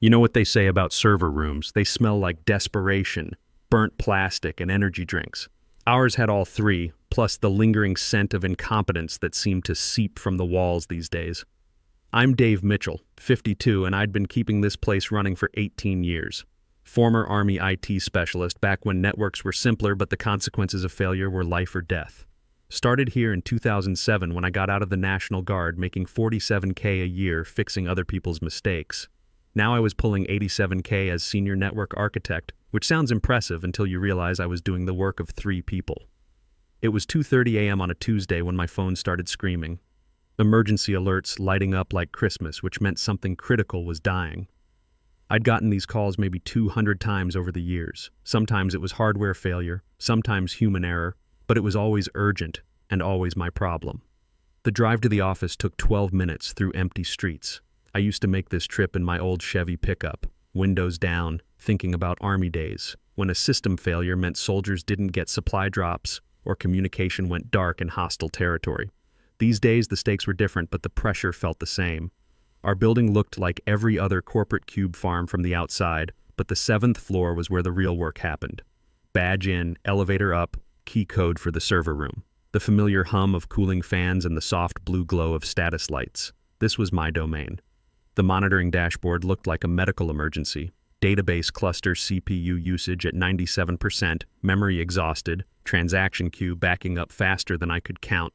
You know what they say about server rooms? They smell like desperation, burnt plastic, and energy drinks. Ours had all three, plus the lingering scent of incompetence that seemed to seep from the walls these days. I'm Dave Mitchell, 52, and I'd been keeping this place running for 18 years. Former Army IT specialist back when networks were simpler but the consequences of failure were life or death. Started here in 2007 when I got out of the National Guard making $47K a year fixing other people's mistakes. Now I was pulling $87K as senior network architect, which sounds impressive until you realize I was doing the work of 3 people. It was 2:30 a.m. on a Tuesday when my phone started screaming. Emergency alerts lighting up like Christmas, which meant something critical was dying. I'd gotten these calls maybe 200 times over the years. Sometimes it was hardware failure, sometimes human error, but it was always urgent and always my problem. The drive to the office took 12 minutes through empty streets. I used to make this trip in my old Chevy pickup, windows down, thinking about Army days, when a system failure meant soldiers didn't get supply drops or communication went dark in hostile territory. These days the stakes were different, but the pressure felt the same. Our building looked like every other corporate cube farm from the outside, but the 7th floor was where the real work happened. Badge in, elevator up, key code for the server room. The familiar hum of cooling fans and the soft blue glow of status lights. This was my domain. The monitoring dashboard looked like a medical emergency. Database cluster CPU usage at 97%, memory exhausted, transaction queue backing up faster than I could count.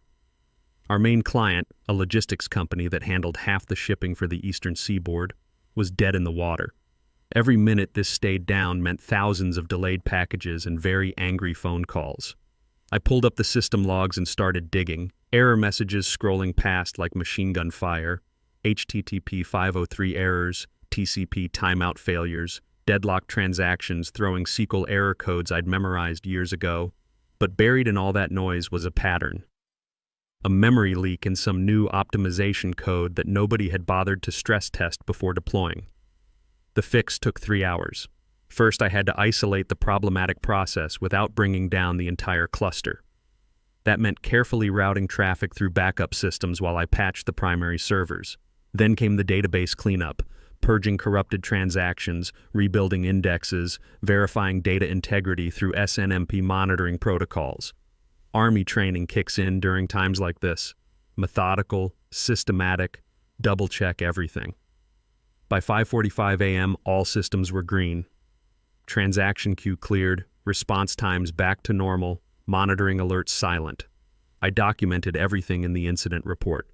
Our main client, a logistics company that handled half the shipping for the eastern seaboard, was dead in the water. Every minute this stayed down meant thousands of delayed packages and very angry phone calls. I pulled up the system logs and started digging, error messages scrolling past like machine gun fire, HTTP 503 errors, TCP timeout failures, deadlocked transactions throwing SQL error codes I'd memorized years ago. But buried in all that noise was a pattern. A memory leak in some new optimization code that nobody had bothered to stress test before deploying. The fix took 3 hours. First, I had to isolate the problematic process without bringing down the entire cluster. That meant carefully routing traffic through backup systems while I patched the primary servers. Then came the database cleanup, purging corrupted transactions, rebuilding indexes, verifying data integrity through SNMP monitoring protocols. Army training kicks in during times like this. Methodical, systematic, double-check everything. By 5:45 a.m., all systems were green. Transaction queue cleared, response times back to normal, monitoring alerts silent. I documented everything in the incident report.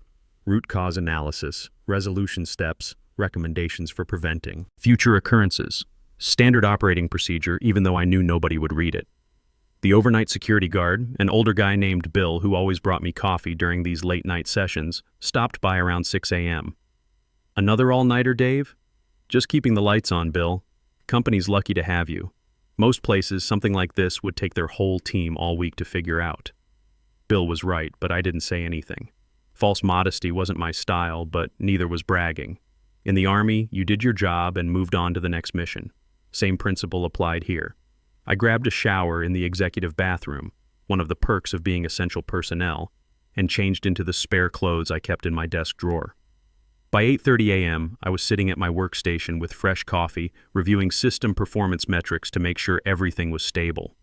Root cause analysis, resolution steps, recommendations for preventing. Future occurrences. Standard operating procedure, even though I knew nobody would read it. The overnight security guard, an older guy named Bill who always brought me coffee during these late-night sessions, stopped by around 6 a.m. Another all-nighter, Dave? Just keeping the lights on, Bill. Company's lucky to have you. Most places, something like this would take their whole team all week to figure out. Bill was right, but I didn't say anything. False modesty wasn't my style, but neither was bragging. In the Army, you did your job and moved on to the next mission. Same principle applied here. I grabbed a shower in the executive bathroom, one of the perks of being essential personnel, and changed into the spare clothes I kept in my desk drawer. By 8:30 a.m., I was sitting at my workstation with fresh coffee, reviewing system performance metrics to make sure everything was stable.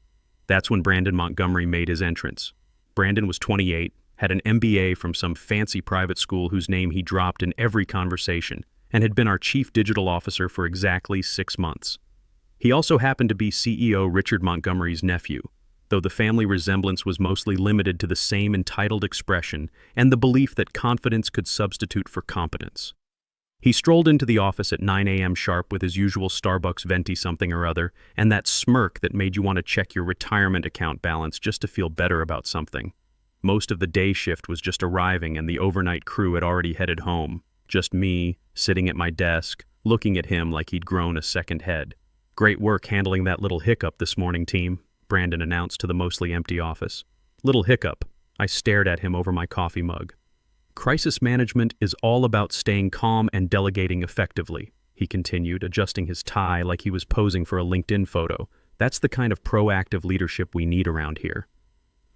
That's when Brandon Montgomery made his entrance. Brandon was 28, had an MBA from some fancy private school whose name he dropped in every conversation, and had been our chief digital officer for exactly 6 months. He also happened to be CEO Richard Montgomery's nephew, though the family resemblance was mostly limited to the same entitled expression and the belief that confidence could substitute for competence. He strolled into the office at 9 a.m. sharp with his usual Starbucks venti something or other, and that smirk that made you want to check your retirement account balance just to feel better about something. Most of the day shift was just arriving and the overnight crew had already headed home. Just me, sitting at my desk, looking at him like he'd grown a second head. "Great work handling that little hiccup this morning, team," Brandon announced to the mostly empty office. "Little hiccup." I stared at him over my coffee mug. "Crisis management is all about staying calm and delegating effectively," he continued, adjusting his tie like he was posing for a LinkedIn photo. "That's the kind of proactive leadership we need around here."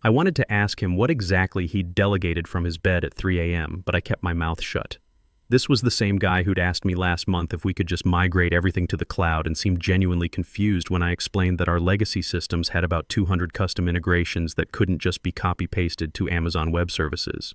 I wanted to ask him what exactly he'd delegated from his bed at 3 a.m., but I kept my mouth shut. This was the same guy who'd asked me last month if we could just migrate everything to the cloud and seemed genuinely confused when I explained that our legacy systems had about 200 custom integrations that couldn't just be copy-pasted to Amazon Web Services.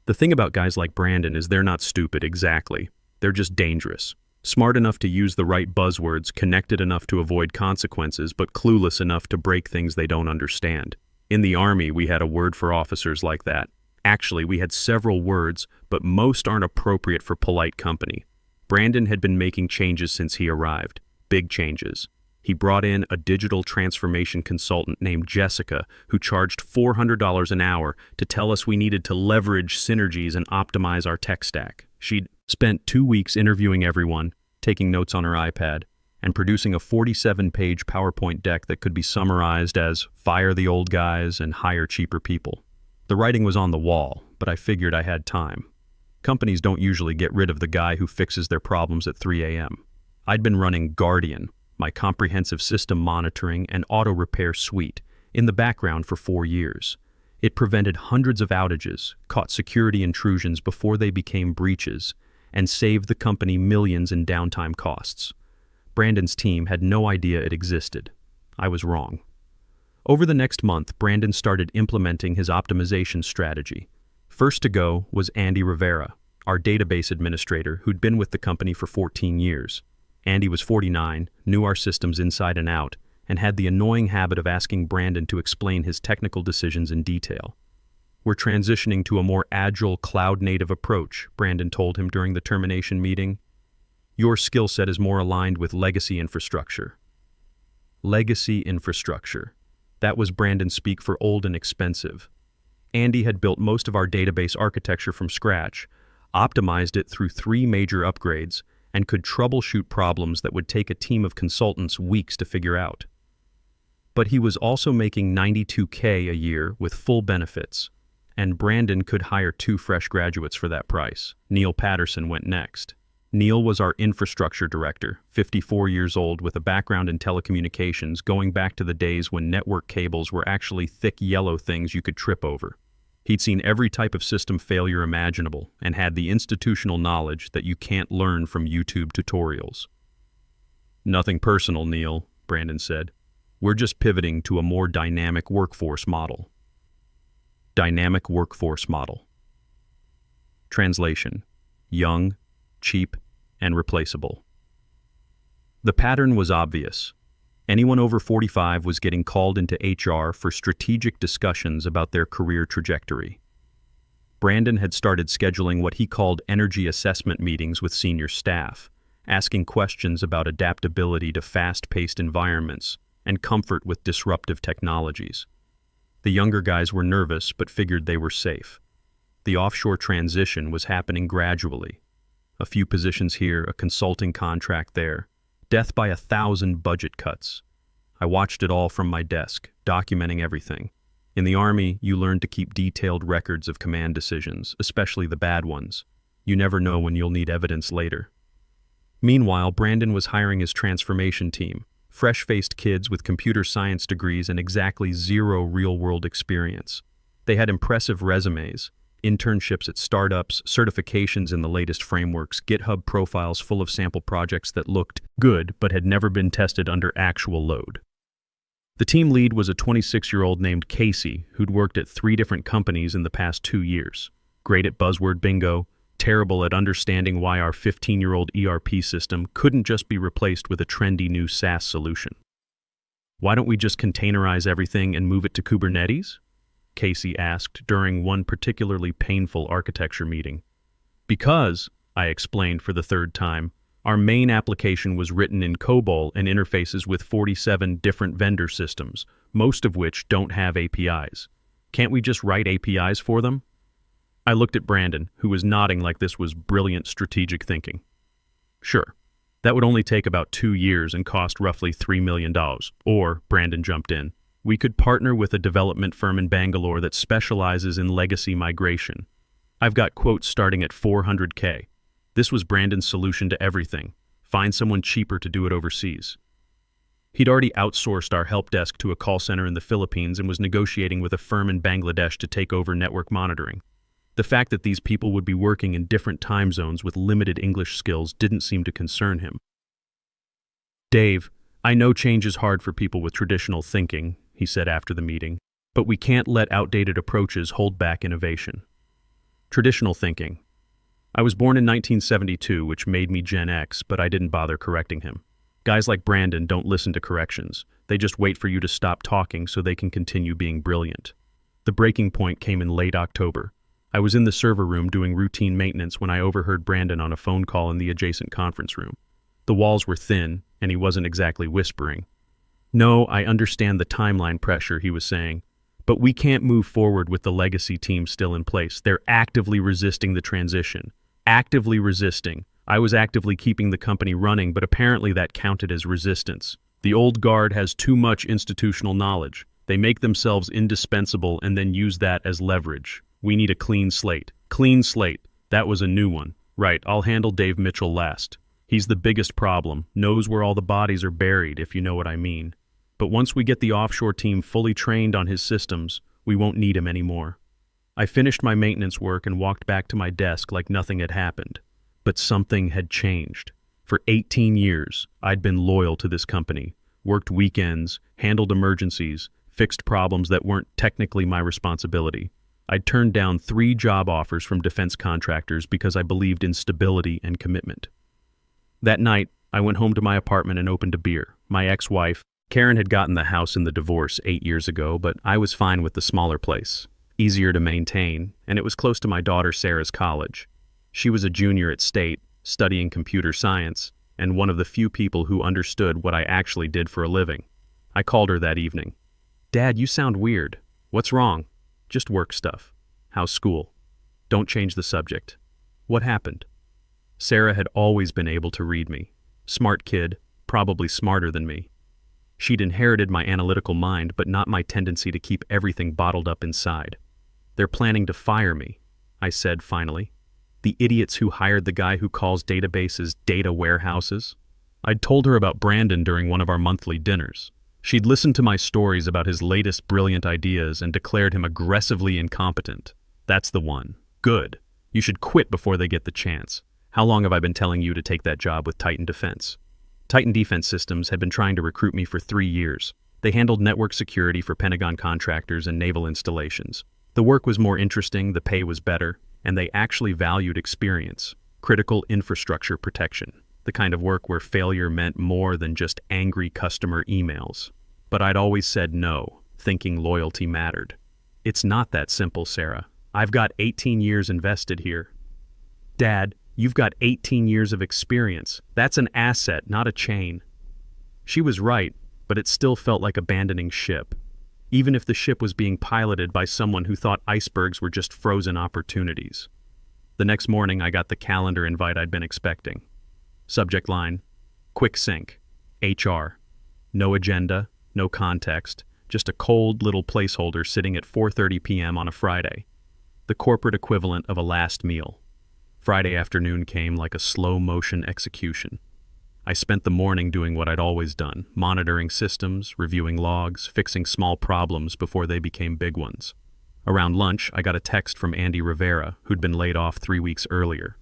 The thing about guys like Brandon is they're not stupid exactly. They're just dangerous. Smart enough to use the right buzzwords, connected enough to avoid consequences, but clueless enough to break things they don't understand. In the Army, we had a word for officers like that. Actually, we had several words, but most aren't appropriate for polite company. Brandon had been making changes since he arrived. Big changes. He brought in a digital transformation consultant named Jessica, who charged $400 an hour to tell us we needed to leverage synergies and optimize our tech stack. She'd spent 2 weeks interviewing everyone, taking notes on her iPad, and producing a 47-page PowerPoint deck that could be summarized as "fire the old guys and hire cheaper people." The writing was on the wall, but I figured I had time. Companies don't usually get rid of the guy who fixes their problems at 3 a.m. I'd been running Guardian, my comprehensive system monitoring and auto repair suite, in the background for 4 years. It prevented hundreds of outages, caught security intrusions before they became breaches, and saved the company millions in downtime costs. Brandon's team had no idea it existed. I was wrong. Over the next month, Brandon started implementing his optimization strategy. First to go was Andy Rivera, our database administrator who'd been with the company for 14 years. Andy was 49, knew our systems inside and out, and had the annoying habit of asking Brandon to explain his technical decisions in detail. "We're transitioning to a more agile, cloud-native approach," Brandon told him during the termination meeting. "Your skill set is more aligned with legacy infrastructure." Legacy infrastructure. That was Brandon's speak for old and expensive. Andy had built most of our database architecture from scratch, optimized it through 3 major upgrades, and could troubleshoot problems that would take a team of consultants weeks to figure out. But he was also making $92K a year with full benefits, and Brandon could hire 2 fresh graduates for that price. Neil Patterson went next. Neil was our infrastructure director, 54 years old with a background in telecommunications going back to the days when network cables were actually thick yellow things you could trip over. He'd seen every type of system failure imaginable and had the institutional knowledge that you can't learn from YouTube tutorials. "Nothing personal, Neil," Brandon said. "We're just pivoting to a more dynamic workforce model." Dynamic workforce model. Translation: young, cheap, and replaceable. The pattern was obvious. Anyone over 45 was getting called into HR for strategic discussions about their career trajectory. Brandon had started scheduling what he called energy assessment meetings with senior staff, asking questions about adaptability to fast-paced environments and comfort with disruptive technologies. The younger guys were nervous but figured they were safe. The offshore transition was happening gradually. A few positions here, a consulting contract there. Death by 1,000 budget cuts. I watched it all from my desk, documenting everything. In the Army, you learn to keep detailed records of command decisions, especially the bad ones. You never know when you'll need evidence later. Meanwhile, Brandon was hiring his transformation team, fresh-faced kids with computer science degrees and exactly 0 real-world experience. They had impressive resumes, internships at startups, certifications in the latest frameworks, GitHub profiles full of sample projects that looked good but had never been tested under actual load. The team lead was a 26-year-old named Casey who'd worked at 3 different companies in the past 2 years. Great at buzzword bingo, terrible at understanding why our 15-year-old ERP system couldn't just be replaced with a trendy new SaaS solution. "Why don't we just containerize everything and move it to Kubernetes?" Casey asked during one particularly painful architecture meeting. "Because," I explained for the 3rd time, "our main application was written in COBOL and interfaces with 47 different vendor systems, most of which don't have APIs. Can't we just write APIs for them?" I looked at Brandon, who was nodding like this was brilliant strategic thinking. "Sure. That would only take about 2 years and cost roughly $3 million. Or," Brandon jumped in, "we could partner with a development firm in Bangalore that specializes in legacy migration. I've got quotes starting at $400K. This was Brandon's solution to everything. Find someone cheaper to do it overseas. He'd already outsourced our help desk to a call center in the Philippines and was negotiating with a firm in Bangladesh to take over network monitoring. The fact that these people would be working in different time zones with limited English skills didn't seem to concern him. "Dave, I know change is hard for people with traditional thinking," he said after the meeting, "but we can't let outdated approaches hold back innovation." Traditional thinking. I was born in 1972, which made me Gen X, but I didn't bother correcting him. Guys like Brandon don't listen to corrections. They just wait for you to stop talking so they can continue being brilliant. The breaking point came in late October. I was in the server room doing routine maintenance when I overheard Brandon on a phone call in the adjacent conference room. The walls were thin, and he wasn't exactly whispering. "No, I understand the timeline pressure," he was saying, "but we can't move forward with the legacy team still in place. They're actively resisting the transition. Actively resisting. I was actively keeping the company running, but apparently that counted as resistance. The old guard has too much institutional knowledge. They make themselves indispensable and then use that as leverage. We need a clean slate." Clean slate. That was a new one. Right, I'll handle Dave Mitchell last. He's the biggest problem, knows where all the bodies are buried, if you know what I mean. But once we get the offshore team fully trained on his systems, we won't need him anymore. I finished my maintenance work and walked back to my desk like nothing had happened. But something had changed. For 18 years, I'd been loyal to this company, worked weekends, handled emergencies, fixed problems that weren't technically my responsibility. I'd turned down 3 job offers from defense contractors because I believed in stability and commitment. That night, I went home to my apartment and opened a beer. My ex-wife, Karen, had gotten the house in the divorce 8 years ago, but I was fine with the smaller place. Easier to maintain, and it was close to my daughter Sarah's college. She was a junior at State, studying computer science, and one of the few people who understood what I actually did for a living. I called her that evening. "Dad, you sound weird. What's wrong?" "Just work stuff." "How's school?" "Don't change the subject." "What happened?" Sarah had always been able to read me. Smart kid, probably smarter than me. She'd inherited my analytical mind, but not my tendency to keep everything bottled up inside. "They're planning to fire me," I said finally. "The idiots who hired the guy who calls databases data warehouses." I'd told her about Brandon during one of our monthly dinners. She'd listened to my stories about his latest brilliant ideas and declared him aggressively incompetent. "That's the one. Good. You should quit before they get the chance. How long have I been telling you to take that job with Titan Defense?" Titan Defense Systems had been trying to recruit me for 3 years. They handled network security for Pentagon contractors and naval installations. The work was more interesting, the pay was better, and they actually valued experience, critical infrastructure protection, the kind of work where failure meant more than just angry customer emails. But I'd always said no, thinking loyalty mattered. "It's not that simple, Sarah. I've got 18 years invested here." "Dad, you've got 18 years of experience. That's an asset, not a chain." She was right, but it still felt like abandoning ship, even if the ship was being piloted by someone who thought icebergs were just frozen opportunities. The next morning, I got the calendar invite I'd been expecting. Subject line, quick sync, HR. No agenda, no context, just a cold little placeholder sitting at 4:30 p.m. on a Friday, the corporate equivalent of a last meal. Friday afternoon came like a slow-motion execution. I spent the morning doing what I'd always done, monitoring systems, reviewing logs, fixing small problems before they became big ones. Around lunch, I got a text from Andy Rivera, who'd been laid off 3 weeks earlier.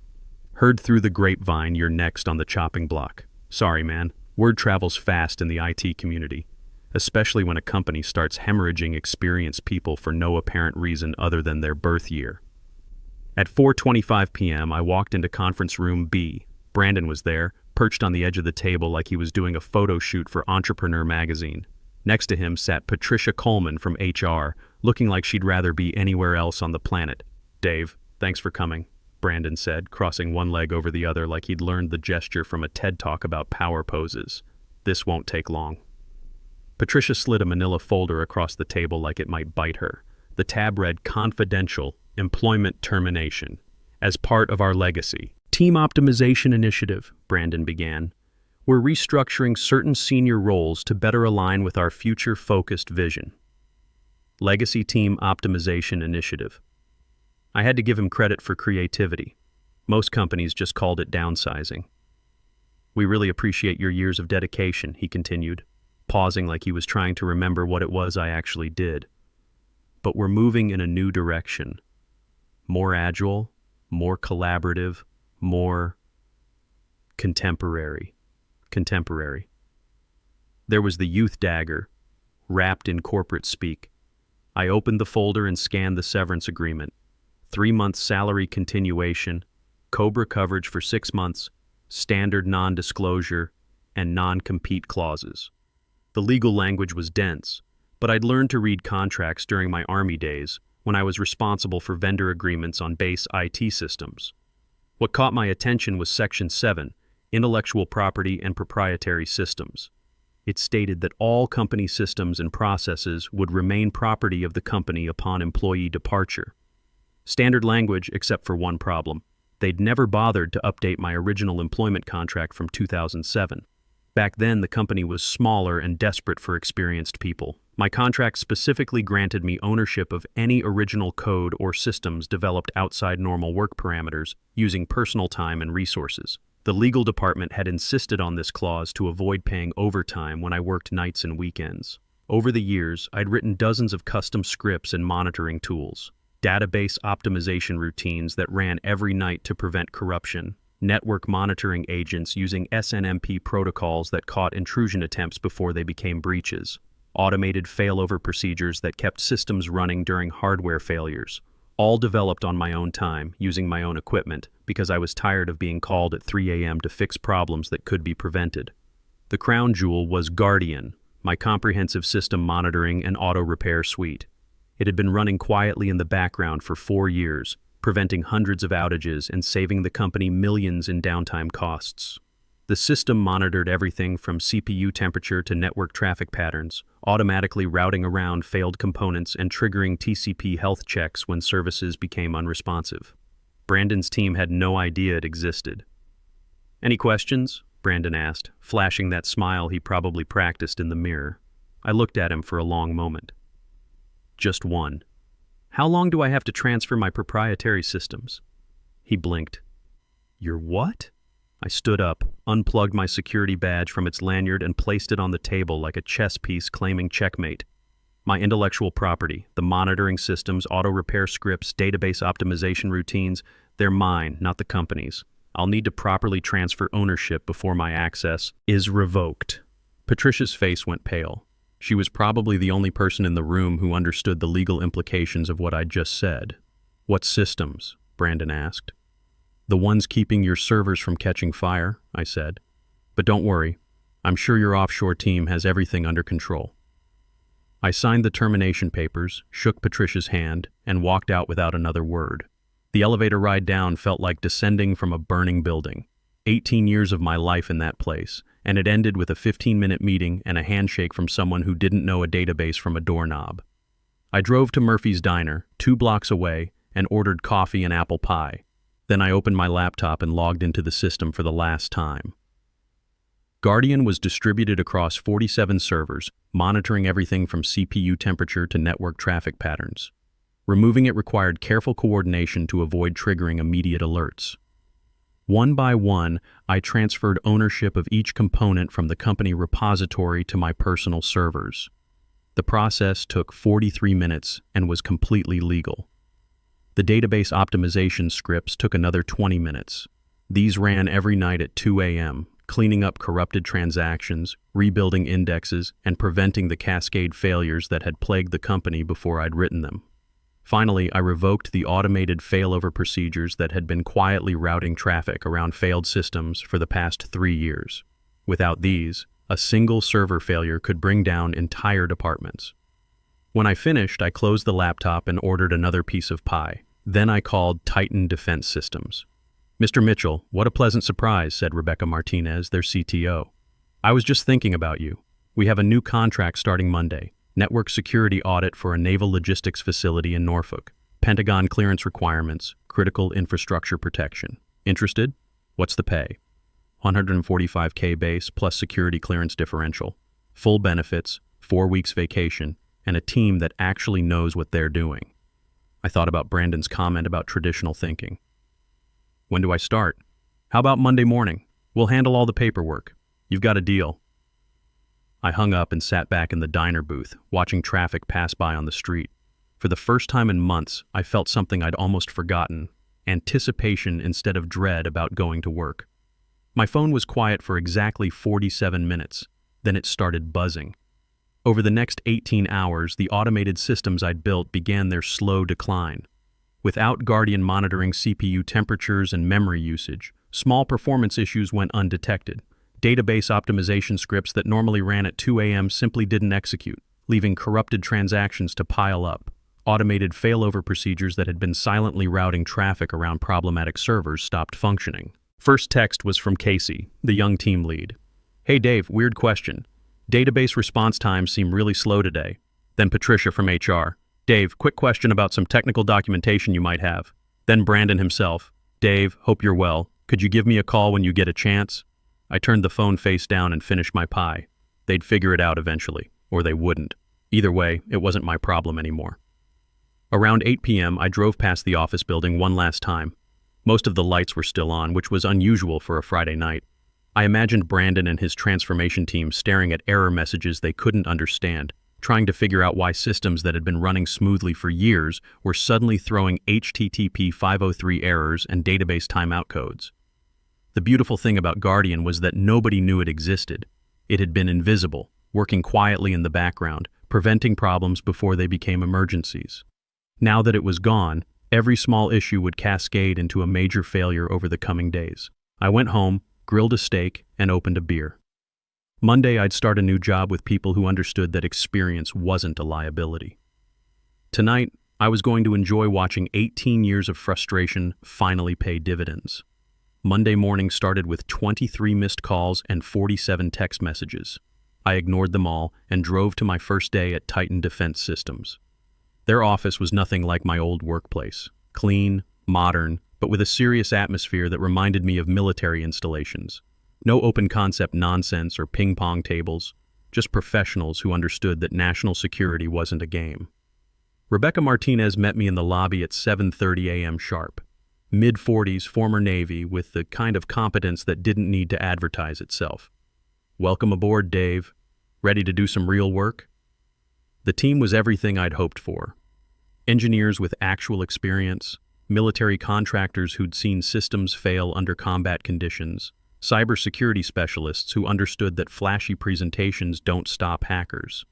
"Heard through the grapevine you're next on the chopping block. Sorry, man. Word travels fast in the IT community, especially when a company starts hemorrhaging experienced people for no apparent reason other than their birth year." At 4:25 p.m., I walked into conference room B. Brandon was there, perched on the edge of the table like he was doing a photo shoot for Entrepreneur magazine. Next to him sat Patricia Coleman from HR, looking like she'd rather be anywhere else on the planet. "Dave, thanks for coming," Brandon said, crossing one leg over the other like he'd learned the gesture from a TED Talk about power poses. "This won't take long." Patricia slid a manila folder across the table like it might bite her. The tab read "Confidential Employment Termination. As part of our legacy team optimization initiative," Brandon began. "We're restructuring certain senior roles to better align with our future-focused vision." Legacy Team Optimization Initiative. I had to give him credit for creativity. Most companies just called it downsizing. "We really appreciate your years of dedication," he continued, pausing like he was trying to remember what it was I actually did. "But we're moving in a new direction. More agile, more collaborative, more contemporary. Contemporary. There was the youth dagger, wrapped in corporate speak. I opened the folder and scanned the severance agreement. 3-month salary continuation, COBRA coverage for 6 months, standard non-disclosure, and non-compete clauses. The legal language was dense, but I'd learned to read contracts during my Army days when I was responsible for vendor agreements on base IT systems. What caught my attention was Section 7, Intellectual Property and Proprietary Systems. It stated that all company systems and processes would remain property of the company upon employee departure. Standard language except for one problem. They'd never bothered to update my original employment contract from 2007. Back then, the company was smaller and desperate for experienced people. My contract specifically granted me ownership of any original code or systems developed outside normal work parameters using personal time and resources. The legal department had insisted on this clause to avoid paying overtime when I worked nights and weekends. Over the years, I'd written dozens of custom scripts and monitoring tools, database optimization routines that ran every night to prevent corruption, network monitoring agents using SNMP protocols that caught intrusion attempts before they became breaches, automated failover procedures that kept systems running during hardware failures, all developed on my own time, using my own equipment, because I was tired of being called at 3 a.m. to fix problems that could be prevented. The crown jewel was Guardian, my comprehensive system monitoring and auto repair suite. It had been running quietly in the background for 4 years, preventing hundreds of outages and saving the company millions in downtime costs. The system monitored everything from CPU temperature to network traffic patterns, automatically routing around failed components and triggering TCP health checks when services became unresponsive. Brandon's team had no idea it existed. "Any questions?" Brandon asked, flashing that smile he probably practiced in the mirror. I looked at him for a long moment. "Just one. How long do I have to transfer my proprietary systems?" He blinked. "Your what?" I stood up, unplugged my security badge from its lanyard and placed it on the table like a chess piece claiming checkmate. "My intellectual property, the monitoring systems, auto-repair scripts, database optimization routines, they're mine, not the company's. I'll need to properly transfer ownership before my access is revoked." Patricia's face went pale. She was probably the only person in the room who understood the legal implications of what I'd just said. "What systems?" Brandon asked. "The ones keeping your servers from catching fire," I said. "But don't worry, I'm sure your offshore team has everything under control." I signed the termination papers, shook Patricia's hand, and walked out without another word. The elevator ride down felt like descending from a burning building. 18 years of my life in that place, and it ended with a 15-minute meeting and a handshake from someone who didn't know a database from a doorknob. I drove to Murphy's Diner, 2 blocks away, and ordered coffee and apple pie. Then I opened my laptop and logged into the system for the last time. Guardian was distributed across 47 servers, monitoring everything from CPU temperature to network traffic patterns. Removing it required careful coordination to avoid triggering immediate alerts. One by one, I transferred ownership of each component from the company repository to my personal servers. The process took 43 minutes and was completely legal. The database optimization scripts took another 20 minutes. These ran every night at 2 a.m., cleaning up corrupted transactions, rebuilding indexes, and preventing the cascade failures that had plagued the company before I'd written them. Finally, I revoked the automated failover procedures that had been quietly routing traffic around failed systems for the past 3 years. Without these, a single server failure could bring down entire departments. When I finished, I closed the laptop and ordered another piece of pie. Then I called Titan Defense Systems. "Mr. Mitchell, what a pleasant surprise," said Rebecca Martinez, their CTO. "I was just thinking about you. We have a new contract starting Monday. Network security audit for a naval logistics facility in Norfolk. Pentagon clearance requirements, critical infrastructure protection. Interested? What's the pay? $145K base plus security clearance differential. Full benefits, 4 weeks vacation, and a team that actually knows what they're doing." I thought about Brandon's comment about traditional thinking. "When do I start?" "How about Monday morning? We'll handle all the paperwork. You've got a deal." I hung up and sat back in the diner booth, watching traffic pass by on the street. For the first time in months, I felt something I'd almost forgotten, anticipation instead of dread about going to work. My phone was quiet for exactly 47 minutes, then it started buzzing. Over the next 18 hours, the automated systems I'd built began their slow decline. Without Guardian monitoring CPU temperatures and memory usage, small performance issues went undetected. Database optimization scripts that normally ran at 2 a.m. simply didn't execute, leaving corrupted transactions to pile up. Automated failover procedures that had been silently routing traffic around problematic servers stopped functioning. First text was from Casey, the young team lead. "Hey Dave, weird question. Database response times seem really slow today." Then Patricia from HR. "Dave, quick question about some technical documentation you might have." Then Brandon himself. "Dave, hope you're well. Could you give me a call when you get a chance?" I turned the phone face down and finished my pie. They'd figure it out eventually, or they wouldn't. Either way, it wasn't my problem anymore. Around 8 p.m., I drove past the office building one last time. Most of the lights were still on, which was unusual for a Friday night. I imagined Brandon and his transformation team staring at error messages they couldn't understand, trying to figure out why systems that had been running smoothly for years were suddenly throwing HTTP 503 errors and database timeout codes. The beautiful thing about Guardian was that nobody knew it existed. It had been invisible, working quietly in the background, preventing problems before they became emergencies. Now that it was gone, every small issue would cascade into a major failure over the coming days. I went home, grilled a steak, and opened a beer. Monday, I'd start a new job with people who understood that experience wasn't a liability. Tonight, I was going to enjoy watching 18 years of frustration finally pay dividends. Monday morning started with 23 missed calls and 47 text messages. I ignored them all and drove to my first day at Titan Defense Systems. Their office was nothing like my old workplace. Clean, modern, but with a serious atmosphere that reminded me of military installations. No open concept nonsense or ping-pong tables, just professionals who understood that national security wasn't a game. Rebecca Martinez met me in the lobby at 7:30 a.m. sharp. Mid-40s, former Navy, with the kind of competence that didn't need to advertise itself. "Welcome aboard, Dave. Ready to do some real work?" The team was everything I'd hoped for. Engineers with actual experience, military contractors who'd seen systems fail under combat conditions, cybersecurity specialists who understood that flashy presentations don't stop hackers.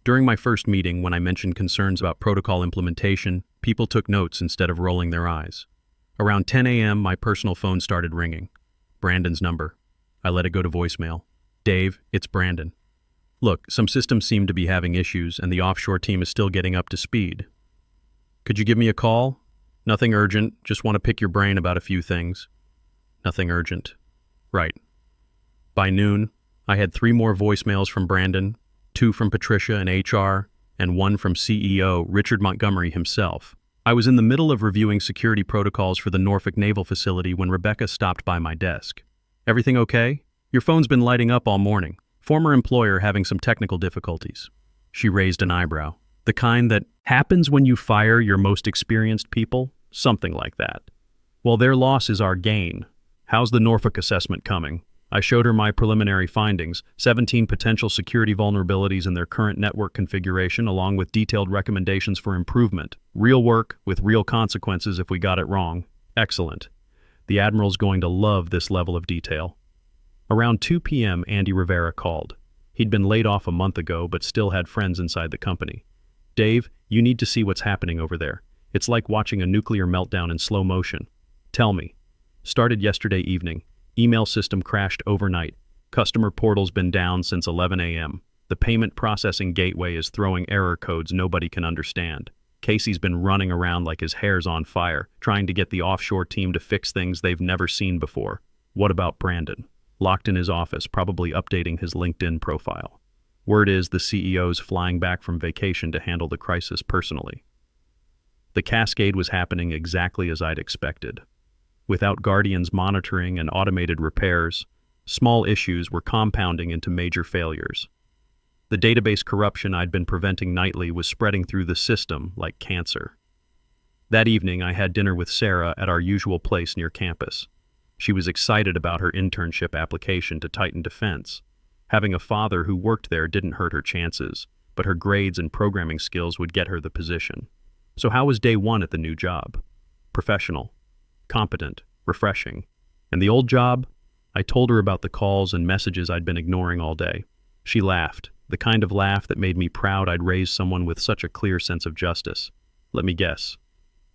During my first meeting, when I mentioned concerns about protocol implementation, people took notes instead of rolling their eyes. Around 10 a.m., my personal phone started ringing. Brandon's number. I let it go to voicemail. "Dave, it's Brandon. Look, some systems seem to be having issues, and the offshore team is still getting up to speed. Could you give me a call? Nothing urgent, just want to pick your brain about a few things." Nothing urgent. Right. By noon, I had 3 more voicemails from Brandon, 2 from Patricia and HR, and 1 from CEO Richard Montgomery himself. I was in the middle of reviewing security protocols for the Norfolk Naval Facility when Rebecca stopped by my desk. "Everything okay? Your phone's been lighting up all morning. Former employer having some technical difficulties." She raised an eyebrow. "The kind that happens when you fire your most experienced people? Something like that. Well, their loss is our gain. How's the Norfolk assessment coming?" I showed her my preliminary findings, 17 potential security vulnerabilities in their current network configuration, along with detailed recommendations for improvement. Real work with real consequences if we got it wrong. Excellent. The Admiral's going to love this level of detail. Around 2 p.m., Andy Rivera called. He'd been laid off a month ago, but still had friends inside the company. "Dave, you need to see what's happening over there. It's like watching a nuclear meltdown in slow motion." "Tell me." "Started yesterday evening. Email system crashed overnight. Customer portal's been down since 11 a.m. The payment processing gateway is throwing error codes nobody can understand. Casey's been running around like his hair's on fire, trying to get the offshore team to fix things they've never seen before." "What about Brandon?" "Locked in his office, probably updating his LinkedIn profile. Word is the CEO's flying back from vacation to handle the crisis personally." The cascade was happening exactly as I'd expected. Without Guardian's monitoring and automated repairs, small issues were compounding into major failures. The database corruption I'd been preventing nightly was spreading through the system like cancer. That evening, I had dinner with Sarah at our usual place near campus. She was excited about her internship application to Titan Defense. Having a father who worked there didn't hurt her chances. but her grades and programming skills would get her the position. So how was day one at the new job? Professional, competent, refreshing. And the old job? I told her about the calls and messages I'd been ignoring all day. She laughed, the kind of laugh that made me proud I'd raised someone with such a clear sense of justice. Let me guess.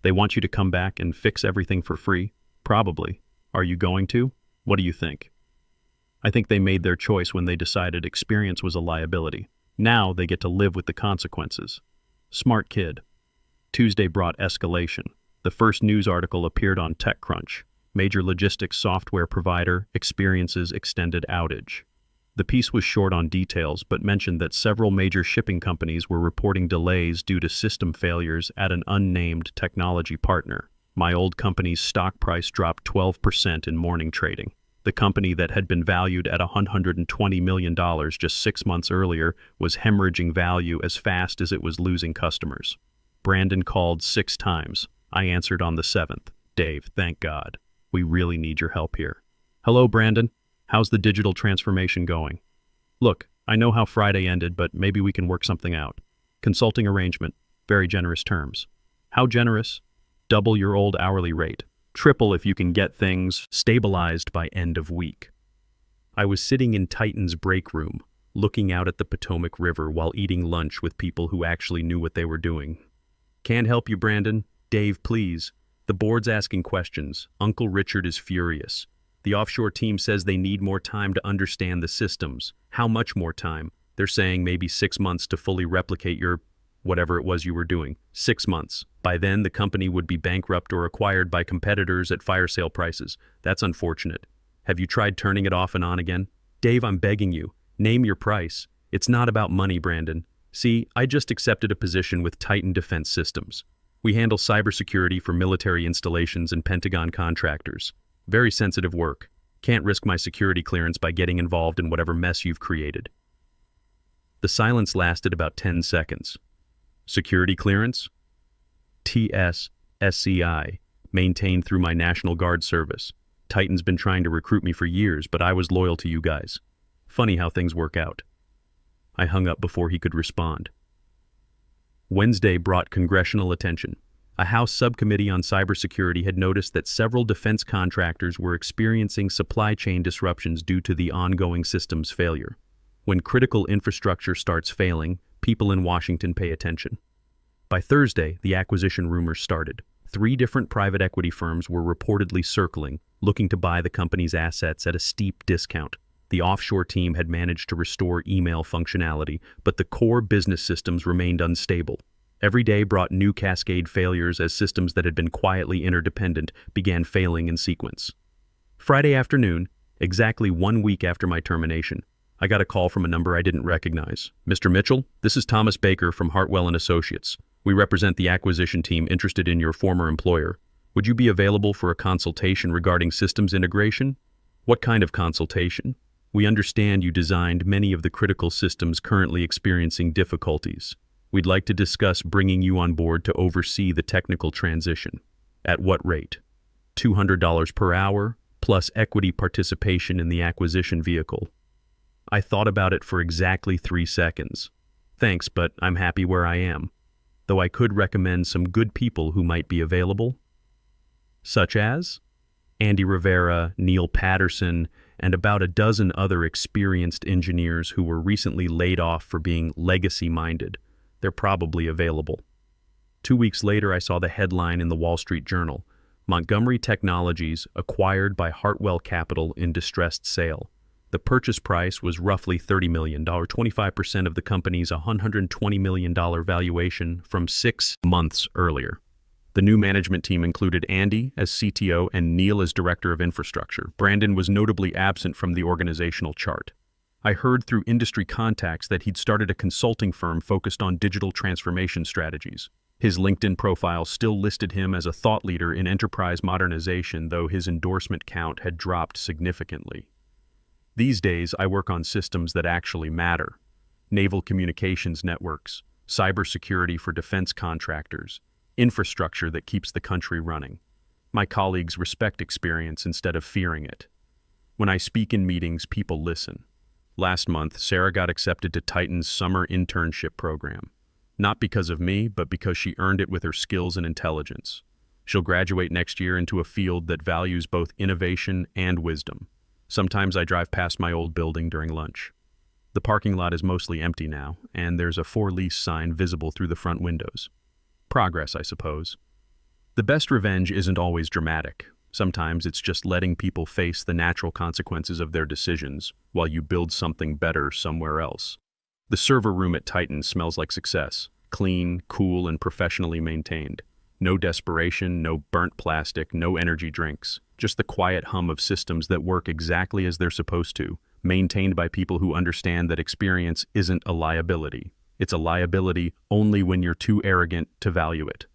They want you to come back and fix everything for free? Probably. Are you going to? What do you think? I think they made their choice when they decided experience was a liability. Now they get to live with the consequences. Smart kid. Tuesday brought escalation. The first news article appeared on TechCrunch. Major logistics software provider experiences extended outage. The piece was short on details, but mentioned that several major shipping companies were reporting delays due to system failures at an unnamed technology partner. My old company's stock price dropped 12% in morning trading. The company that had been valued at $120 million just 6 months earlier was hemorrhaging value as fast as it was losing customers. Brandon called 6 times. I answered on the 7th. Dave, thank God. We really need your help here. Hello, Brandon. How's the digital transformation going? Look, I know how Friday ended, but maybe we can work something out. Consulting arrangement, very generous terms. How generous? Double your old hourly rate. Triple if you can get things stabilized by end of week. I was sitting in Titan's break room, looking out at the Potomac River while eating lunch with people who actually knew what they were doing. Can't help you, Brandon. Dave, please. The board's asking questions. Uncle Richard is furious. The offshore team says they need more time to understand the systems. How much more time? They're saying maybe 6 months to fully replicate your whatever it was you were doing. 6 months. By then, the company would be bankrupt or acquired by competitors at fire sale prices. That's unfortunate. Have you tried turning it off and on again? Dave, I'm begging you. Name your price. It's not about money, Brandon. See, I just accepted a position with Titan Defense Systems. We handle cybersecurity for military installations and Pentagon contractors. Very sensitive work. Can't risk my security clearance by getting involved in whatever mess you've created. The silence lasted about 10 seconds. Security clearance? TS-SCI, maintained through my National Guard service. Titan's been trying to recruit me for years, but I was loyal to you guys. Funny how things work out. I hung up before he could respond. Wednesday brought congressional attention. A House subcommittee on cybersecurity had noticed that several defense contractors were experiencing supply chain disruptions due to the ongoing systems failure. When critical infrastructure starts failing, people in Washington pay attention. By Thursday, the acquisition rumors started. 3 different private equity firms were reportedly circling, looking to buy the company's assets at a steep discount. The offshore team had managed to restore email functionality, but the core business systems remained unstable. Every day brought new cascade failures as systems that had been quietly interdependent began failing in sequence. Friday afternoon, exactly 1 week after my termination, I got a call from a number I didn't recognize. Mr. Mitchell, this is Thomas Baker from Hartwell & Associates. We represent the acquisition team interested in your former employer. Would you be available for a consultation regarding systems integration? What kind of consultation? We understand you designed many of the critical systems currently experiencing difficulties. We'd like to discuss bringing you on board to oversee the technical transition. At what rate? $200 per hour, plus equity participation in the acquisition vehicle. I thought about it for exactly 3 seconds. Thanks, but I'm happy where I am. Though I could recommend some good people who might be available. Such as? Andy Rivera, Neil Patterson, and about a dozen other experienced engineers who were recently laid off for being legacy-minded. They're probably available. 2 weeks later, I saw the headline in the Wall Street Journal. Montgomery Technologies acquired by Hartwell Capital in distressed sale. The purchase price was roughly $30 million, 25% of the company's $120 million valuation from 6 months earlier. The new management team included Andy as CTO and Neil as Director of Infrastructure. Brandon was notably absent from the organizational chart. I heard through industry contacts that he'd started a consulting firm focused on digital transformation strategies. His LinkedIn profile still listed him as a thought leader in enterprise modernization, though his endorsement count had dropped significantly. These days, I work on systems that actually matter. Naval communications networks, cybersecurity for defense contractors, infrastructure that keeps the country running. My colleagues respect experience instead of fearing it. When I speak in meetings, people listen. Last month, Sarah got accepted to Titan's summer internship program. Not because of me, but because she earned it with her skills and intelligence. She'll graduate next year into a field that values both innovation and wisdom. Sometimes I drive past my old building during lunch. The parking lot is mostly empty now, and there's a for lease sign visible through the front windows. Progress, I suppose. The best revenge isn't always dramatic. Sometimes it's just letting people face the natural consequences of their decisions while you build something better somewhere else. The server room at Titan smells like success. Clean, cool, and professionally maintained. No desperation, no burnt plastic, no energy drinks. Just the quiet hum of systems that work exactly as they're supposed to, maintained by people who understand that experience isn't a liability. It's a liability only when you're too arrogant to value it.